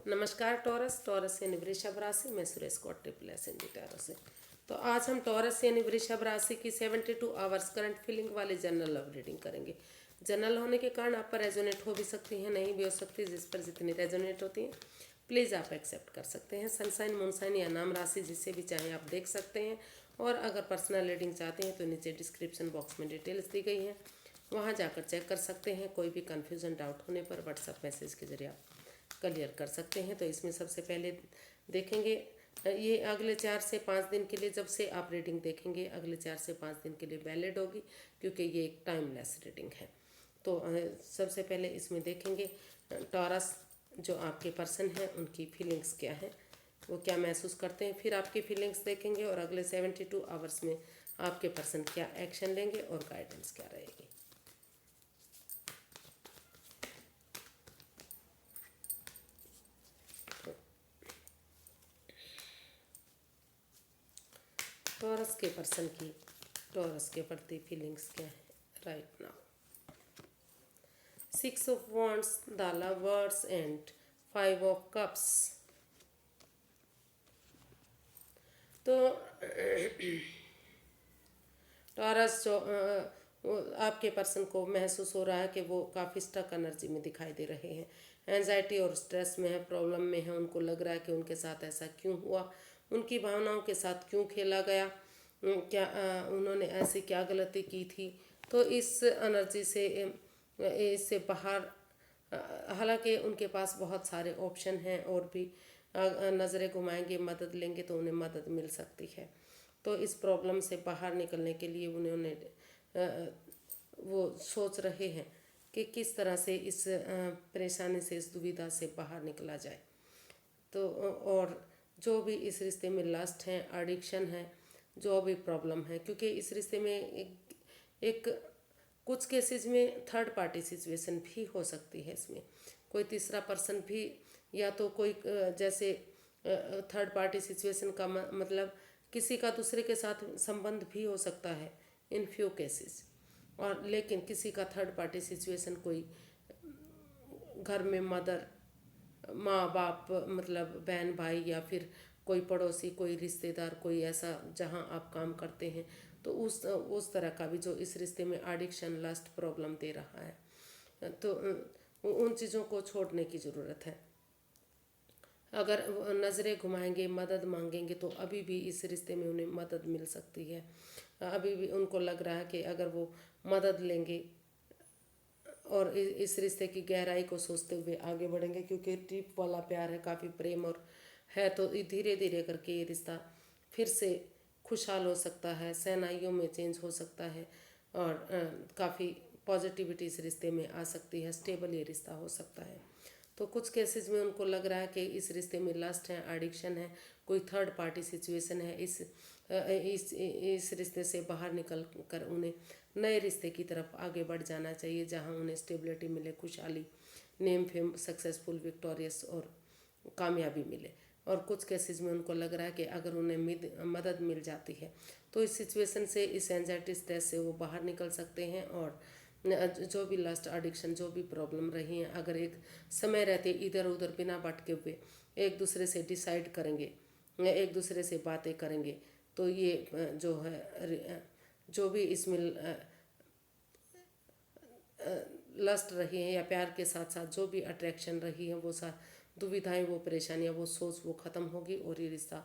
नमस्कार taurus. Taurus यानी वृषभ राशि में सुरेश कौर ट्रिपल एस इन टैरो से। तो आज हम टॉरस यानी वृषभ राशि की 72 आवर्स करंट फीलिंग वाली जनरल लव रीडिंग करेंगे। जनरल होने के कारण आप पर रेजोनेट हो भी सकती हैं, नहीं भी हो सकती। जिस पर जितनी रेजोनेट होती हैं प्लीज़ आप एक्सेप्ट कर सकते हैं। सनसाइन, मूनसाइन या नाम राशि जिसे भी चाहें आप देख सकते हैं। और अगर पर्सनल रीडिंग चाहते हैं तो नीचे डिस्क्रिप्शन बॉक्स में डिटेल्स दी गई हैं, वहाँ जाकर चेक कर सकते हैं। कोई भी कन्फ्यूज़न, डाउट होने पर व्हाट्सएप मैसेज के जरिए आप क्लियर कर सकते हैं। तो इसमें सबसे पहले देखेंगे ये अगले 4 से 5 दिन के लिए, जब से आप रीडिंग देखेंगे अगले 4 से 5 दिन के लिए वैलिड होगी, क्योंकि ये एक टाइमलेस रीडिंग है। तो सबसे पहले इसमें देखेंगे टॉरस जो आपके पर्सन हैं उनकी फीलिंग्स क्या हैं, वो क्या महसूस करते हैं। फिर आपकी फीलिंग्स देखेंगे और अगले 72 आवर्स में आपके पर्सन क्या एक्शन लेंगे और गाइडेंस क्या रहेगी। टॉरस के पर्सन की टॉरस के प्रति फीलिंग्स क्या है right now. 6 of wands, the lovers and 5 of cups. तो टॉरस जो आपके पर्सन को महसूस हो रहा है कि वो काफ़ी स्टक एनर्जी में दिखाई दे रहे हैं, एंजाइटी और स्ट्रेस में है, प्रॉब्लम में है। उनको लग रहा है कि उनके साथ ऐसा क्यों हुआ, उनकी भावनाओं के साथ क्यों खेला गया, क्या उन्होंने ऐसी क्या गलती की थी। तो इस एनर्जी से इससे बाहर हालांकि उनके पास बहुत ऑप्शन ऑप्शन हैं और भी नज़रें घुमाएंगे, मदद लेंगे तो उन्हें मदद मिल सकती है। तो इस प्रॉब्लम से बाहर निकलने के लिए उन्होंने वो सोच रहे हैं कि किस तरह से इस परेशानी से, इस दुविधा से बाहर निकला जाए। तो और जो भी इस रिश्ते में लस्ट है, एडिक्शन है, जो भी प्रॉब्लम है, क्योंकि इस रिश्ते में एक कुछ केसेस में थर्ड पार्टी सिचुएशन भी हो सकती है। इसमें कोई तीसरा पर्सन भी, या तो कोई जैसे थर्ड पार्टी सिचुएशन का मतलब किसी का दूसरे के साथ संबंध भी हो सकता है इन फ्यू केसेस। और लेकिन किसी का थर्ड पार्टी सिचुएशन कोई घर में मदर, माँ बाप, मतलब बहन भाई, या फिर कोई पड़ोसी, कोई रिश्तेदार, कोई ऐसा जहाँ आप काम करते हैं, तो उस तरह का भी जो इस रिश्ते में एडिक्शन, लस्ट प्रॉब्लम दे रहा है। तो उन चीज़ों को छोड़ने की ज़रूरत है। अगर नज़रें घुमाएंगे, मदद मांगेंगे, तो अभी भी इस रिश्ते में उन्हें मदद मिल सकती है। अभी भी उनको लग रहा है कि अगर वो मदद लेंगे और इस रिश्ते की गहराई को सोचते हुए आगे बढ़ेंगे, क्योंकि ट्रिप वाला प्यार है, काफ़ी प्रेम और है, तो धीरे धीरे करके ये रिश्ता फिर से खुशहाल हो सकता है, सहनाइयों में चेंज हो सकता है और काफ़ी पॉजिटिविटी इस रिश्ते में आ सकती है, स्टेबल ये रिश्ता हो सकता है। तो कुछ केसेस में उनको लग रहा है कि इस रिश्ते में लस्ट है, एडिक्शन है, कोई थर्ड पार्टी सिचुएशन है। इस रिश्ते से बाहर निकल कर उन्हें नए रिश्ते की तरफ आगे बढ़ जाना चाहिए, जहां उन्हें स्टेबिलिटी मिले, खुशहाली, नेम फेम, सक्सेसफुल, विक्टोरियस और कामयाबी मिले। और कुछ केसेस में उनको लग रहा है कि अगर उन्हें मदद मिल जाती है तो इस सिचुएशन से, इस एंजाइटी स्ट्रेस से वो बाहर निकल सकते हैं। और जो भी लास्ट एडिक्शन, जो भी प्रॉब्लम रही है, अगर एक समय रहते इधर उधर बिना भटके हुए एक दूसरे से डिसाइड करेंगे, एक दूसरे से बातें करेंगे, तो ये जो है, जो भी इसमें लस्ट रही है या प्यार के साथ साथ जो भी अट्रैक्शन रही है, वो दुविधाएं, वो परेशानियां, वो सोच, वो ख़त्म होगी और ये रिश्ता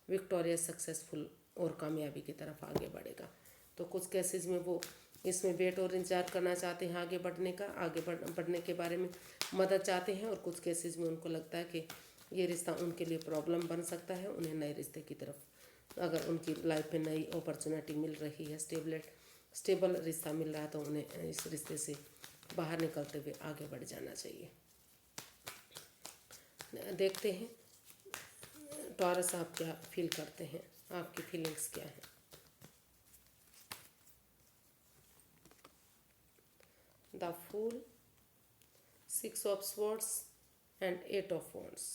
विक्टोरियस, सक्सेसफुल और कामयाबी की तरफ आगे बढ़ेगा। तो कुछ केसेस में वो इसमें वेट और इंतजार करना चाहते हैं आगे बढ़ने का, बढ़ने के बारे में मदद चाहते हैं। और कुछ केसेस में उनको लगता है कि ये रिश्ता उनके लिए प्रॉब्लम बन सकता है, उन्हें नए रिश्ते की तरफ, अगर उनकी लाइफ में नई अपॉर्चुनिटी मिल रही है, स्टेबल रिश्ता मिल रहा है, तो उन्हें इस रिश्ते से बाहर निकलते हुए आगे बढ़ जाना चाहिए। देखते हैं टॉरस आप क्या फील करते हैं, आपकी फीलिंग्स क्या है। The fool, 6 of swords and 8 of wands.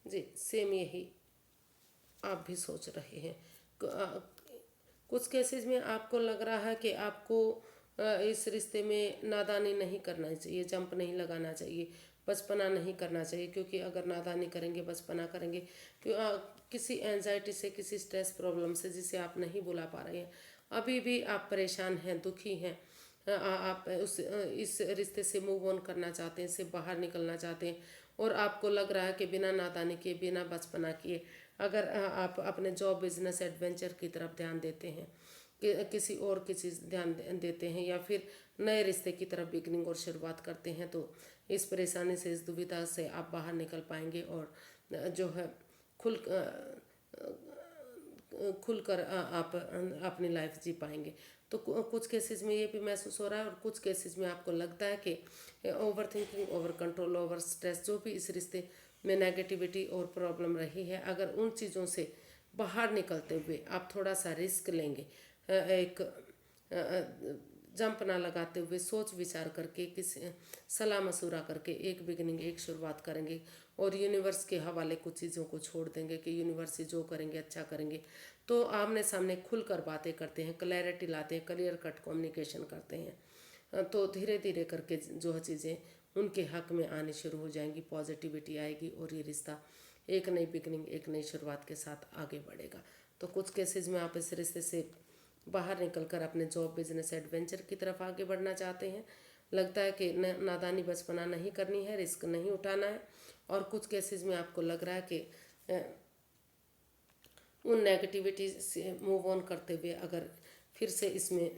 जी, सेम यही आप भी सोच रहे हैं। कुछ केसेस में आपको लग रहा है कि आपको इस रिश्ते में नादानी नहीं करना चाहिए, जंप नहीं लगाना चाहिए, बचपना नहीं करना चाहिए, क्योंकि अगर नादानी करेंगे, बचपना करेंगे, किसी एंजाइटी से, किसी स्ट्रेस प्रॉब्लम से जिसे आप नहीं बुला पा रहे हैं, अभी भी आप परेशान हैं, दुखी हैं, आप इस रिश्ते से मूव ऑन करना चाहते हैं, इससे बाहर निकलना चाहते हैं, और आपको लग रहा है कि बिना नादानी किए, बिना बचपना किए अगर आप अपने जॉब, बिजनेस, एडवेंचर की तरफ ध्यान देते हैं, किसी और की चीज़ ध्यान देते हैं, या फिर नए रिश्ते की तरफ बिगनिंग और शुरुआत करते हैं, तो इस परेशानी से, इस दुविधा से आप बाहर निकल पाएंगे, और जो है खुल खुलकर आप अपनी लाइफ जी पाएंगे। तो कुछ केसेस में ये भी महसूस हो रहा है, और कुछ केसेस में आपको लगता है कि over thinking, over control, over stress, जो भी इस रिश्ते में नेगेटिविटी और प्रॉब्लम रही है, अगर उन चीज़ों से बाहर निकलते हुए आप थोड़ा सा रिस्क लेंगे, एक जंप ना लगाते हुए, सोच विचार करके, किसी सलाह मशूरा करके एक बिगनिंग, एक शुरुआत करेंगे, और यूनिवर्स के हवाले कुछ चीज़ों को छोड़ देंगे कि यूनिवर्स ही जो करेंगे अच्छा करेंगे, तो आमने सामने खुलकर बातें करते हैं, क्लैरिटी लाते हैं, क्लियर कट कम्युनिकेशन करते हैं, तो धीरे धीरे करके जो है चीज़ें उनके हक में आनी शुरू हो जाएंगी, पॉजिटिविटी आएगी, और ये रिश्ता एक नई बिगनिंग, एक नई शुरुआत के साथ आगे बढ़ेगा। तो कुछ केसेस में आप इस रिश्ते से बाहर निकलकर अपने जॉब, बिजनेस, एडवेंचर की तरफ आगे बढ़ना चाहते हैं, लगता है कि नादानी, बचपना नहीं करनी है, रिस्क नहीं उठाना है, और कुछ केसेस में आपको लग रहा है कि उन नेगेटिविटी से मूव ऑन करते हुए अगर फिर से इसमें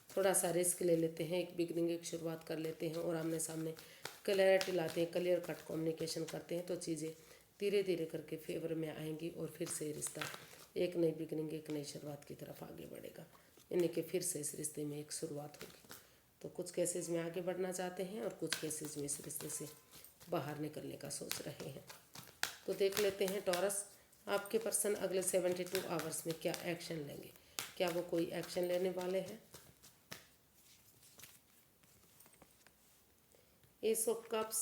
थोड़ा सा रिस्क ले लेते हैं, एक बिगनिंग, एक शुरुआत कर लेते हैं, और आमने सामने क्लैरिटी लाते हैं, क्लियर कट कम्युनिकेशन करते हैं, तो चीज़ें धीरे धीरे करके फेवर में आएंगी, और फिर से रिश्ता एक नई बिगनिंग, एक नई शुरुआत की तरफ आगे बढ़ेगा, यानी कि फिर से इस रिश्ते में एक शुरुआत होगी। तो कुछ केसेस में आगे बढ़ना चाहते हैं, और कुछ केसेस में इस रिश्ते से बाहर निकलने का सोच रहे हैं। तो देख लेते हैं टॉरस, आपके पर्सन अगले 72 आवर्स में क्या एक्शन लेंगे, क्या वो कोई एक्शन लेने वाले हैं। Ace of cups,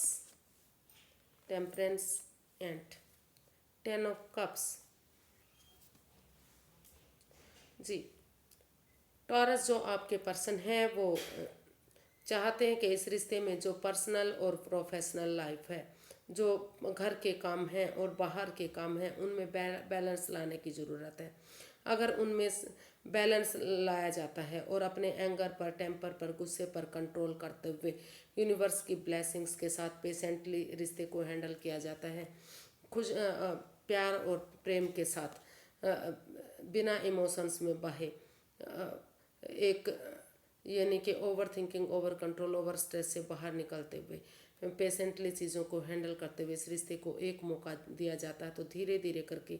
temperance and 10 of cups. जी, टॉरस जो आपके पर्सन है वो चाहते हैं कि इस रिश्ते में जो पर्सनल और प्रोफेशनल लाइफ है, जो घर के काम हैं और बाहर के काम हैं, उनमें बैलेंस लाने की ज़रूरत है। अगर उनमें बैलेंस लाया जाता है, और अपने एंगर पर, टेम्पर पर, गुस्से पर कंट्रोल करते हुए यूनिवर्स की ब्लेसिंग्स के साथ पेशेंटली रिश्ते को हैंडल किया जाता है, खुश प्यार और प्रेम के साथ, बिना इमोशंस में बहे, एक यानी कि over thinking, over control, over stress से बाहर निकलते हुए, पेशेंटली चीज़ों को हैंडल करते हुए इस रिश्ते को एक मौका दिया जाता है, तो धीरे धीरे करके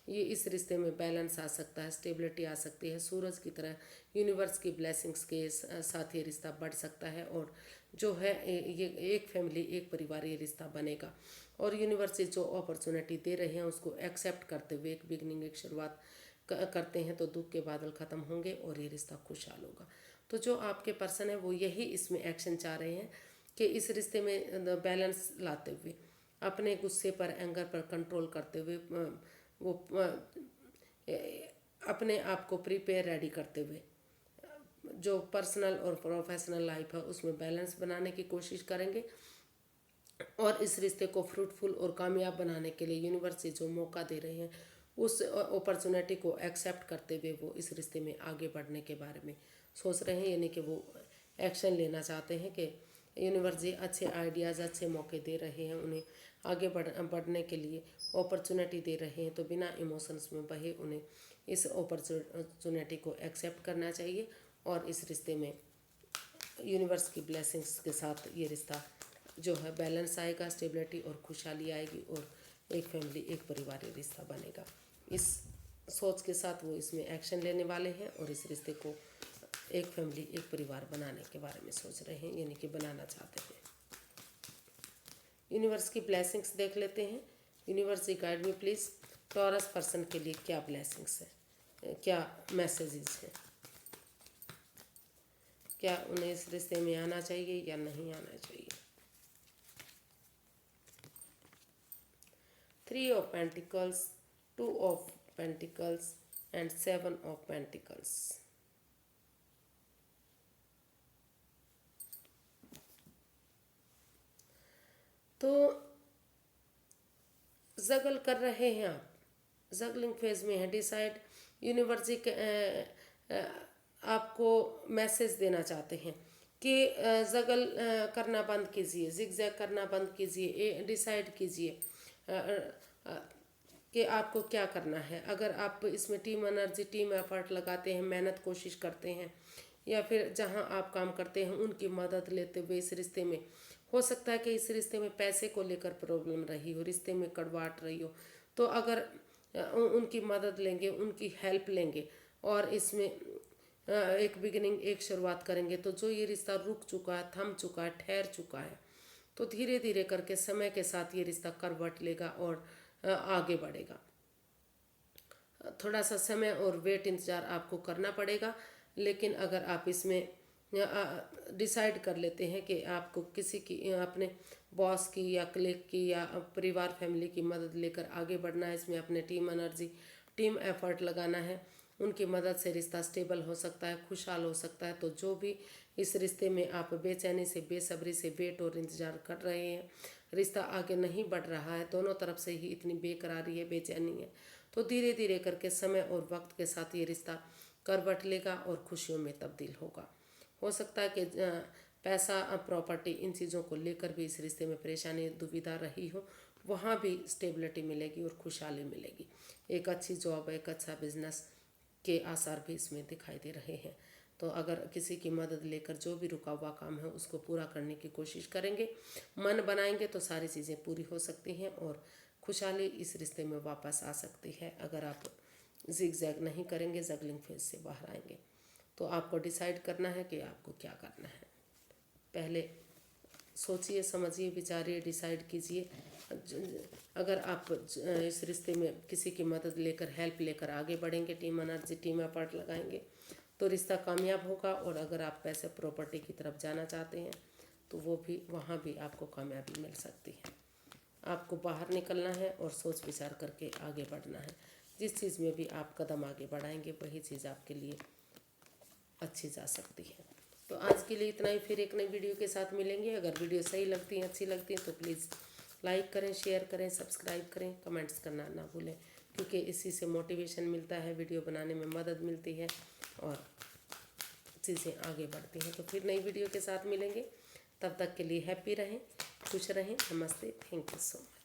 ये इस रिश्ते में बैलेंस आ सकता है, स्टेबिलिटी आ सकती है, सूरज की तरह यूनिवर्स की ब्लेसिंग्स के साथ ये रिश्ता बढ़ सकता है, और जो है ये एक फैमिली, एक परिवार ये रिश्ता बनेगा, और यूनिवर्स से जो अपॉर्चुनिटी दे रहे हैं उसको एक्सेप्ट करते हुए एक बिगनिंग, एक शुरुआत करते हैं, तो दुख के बादल ख़त्म होंगे, और ये रिश्ता खुशहाल होगा। तो जो आपके पर्सन है वो यही इसमें एक्शन चाह रहे हैं कि इस रिश्ते में बैलेंस लाते हुए, अपने गुस्से पर, एंगर पर कंट्रोल करते हुए, वो अपने आप को प्रिपेयर, रेडी करते हुए, जो पर्सनल और प्रोफेशनल लाइफ है उसमें बैलेंस बनाने की कोशिश करेंगे, और इस रिश्ते को फ्रूटफुल और कामयाब बनाने के लिए यूनिवर्स से जो मौका दे रहे हैं उस अपॉर्चुनिटी को एक्सेप्ट करते हुए वो इस रिश्ते में आगे बढ़ने के बारे में सोच रहे हैं, यानी कि वो एक्शन लेना चाहते हैं कि यूनिवर्स जी अच्छे आइडियाज़, अच्छे मौके दे रहे हैं, उन्हें आगे बढ़ने के लिए अपॉर्चुनिटी दे रहे हैं, तो बिना इमोशंस में बहे उन्हें इस अपॉर्चुनिटी को एक्सेप्ट करना चाहिए, और इस रिश्ते में यूनिवर्स की ब्लेसिंग्स के साथ ये रिश्ता जो है बैलेंस आएगा, स्टेबिलिटी और खुशहाली आएगी, और एक फैमिली, एक परिवार ये रिश्ता बनेगा। इस सोच के साथ वो इसमें एक्शन लेने वाले हैं, और इस रिश्ते को एक फैमिली, एक परिवार बनाने के बारे में सोच रहे हैं, यानी कि बनाना चाहते हैं। यूनिवर्स की ब्लेसिंग्स देख लेते हैं। Universe ji guide me please, Taurus person के लिए क्या ब्लेसिंग्स है, क्या मैसेजेस हैं, क्या उन्हें इस रिश्ते में आना चाहिए या नहीं आना चाहिए। 3 of Pentacles, 2 of Pentacles and 7 of Pentacles. तो जगल कर रहे हैं आप, जगलिंग फेज में है। डिसाइड यूनिवर्सिटी आपको मैसेज देना चाहते हैं कि जगल करना बंद कीजिए, जिगजैग करना बंद कीजिए, डिसाइड कीजिए कि आपको क्या करना है। अगर आप इसमें टीम एनर्जी, टीम एफर्ट लगाते हैं, मेहनत कोशिश करते हैं, या फिर जहां आप काम करते हैं उनकी मदद लेते हुए इस रिश्ते में, हो सकता है कि इस रिश्ते में पैसे को लेकर प्रॉब्लम रही हो, रिश्ते में कड़वाहट रही हो, तो अगर उनकी मदद लेंगे, उनकी हेल्प लेंगे और इसमें एक बिगिनिंग, एक शुरुआत करेंगे, तो जो ये रिश्ता रुक चुका है, थम चुका है, ठहर चुका है, तो धीरे धीरे करके समय के साथ ये रिश्ता करवट लेगा और आगे बढ़ेगा। थोड़ा सा समय और वेट, इंतज़ार आपको करना पड़ेगा। लेकिन अगर आप इसमें डिसाइड कर लेते हैं कि आपको किसी की, अपने बॉस की या कलीग की या परिवार फैमिली की मदद लेकर आगे बढ़ना है, इसमें अपने टीम एनर्जी, टीम एफर्ट लगाना है, उनकी मदद से रिश्ता स्टेबल हो सकता है, खुशहाल हो सकता है। तो जो भी इस रिश्ते में आप बेचैनी से, बेसब्री से वेट और इंतज़ार कर रहे हैं, रिश्ता आगे नहीं बढ़ रहा है, दोनों तरफ से ही इतनी बेकरारी है, बेचैनी है, तो धीरे धीरे करके समय और वक्त के साथ ये रिश्ता करवट लेगा और खुशियों में तब्दील होगा। हो सकता है कि पैसा, प्रॉपर्टी, इन चीज़ों को लेकर भी इस रिश्ते में परेशानी, दुविधा रही हो, वहाँ भी स्टेबिलिटी मिलेगी और खुशहाली मिलेगी। एक अच्छी जॉब, एक अच्छा बिजनेस के आसार भी इसमें दिखाई दे रहे हैं। तो अगर किसी की मदद लेकर जो भी रुका हुआ काम है उसको पूरा करने की कोशिश करेंगे, मन बनाएंगे, तो सारी चीज़ें पूरी हो सकती हैं और खुशहाली इस रिश्ते में वापस आ सकती है। अगर आप जिग जैग नहीं करेंगे, जगलिंग फेज से बाहर आएंगे, तो आपको डिसाइड करना है कि आपको क्या करना है। पहले सोचिए, समझिए, विचारिए, डिसाइड कीजिए। अगर आप इस रिश्ते में किसी की मदद लेकर, हेल्प लेकर आगे बढ़ेंगे, टीम एनर्जी, टीम एफर्ट लगाएंगे, तो रिश्ता कामयाब होगा। और अगर आप पैसे, प्रॉपर्टी की तरफ जाना चाहते हैं, तो वो भी, वहाँ भी आपको कामयाबी मिल सकती है। आपको बाहर निकलना है और सोच विचार करके आगे बढ़ना है। जिस चीज़ में भी आप कदम आगे बढ़ाएंगे, वही चीज़ आपके लिए अच्छी जा सकती है। तो आज के लिए इतना ही, फिर एक नई वीडियो के साथ मिलेंगे। अगर वीडियो सही लगती है, अच्छी लगती है, तो प्लीज़ लाइक करें, शेयर करें, सब्सक्राइब करें, कमेंट्स करना ना भूलें, क्योंकि इसी से मोटिवेशन मिलता है, वीडियो बनाने में मदद मिलती है और चीज़ें आगे बढ़ती हैं। तो फिर नई वीडियो के साथ मिलेंगे, तब तक के लिए हैप्पी रहें, खुश रहें। नमस्ते, थैंक यू सो मच।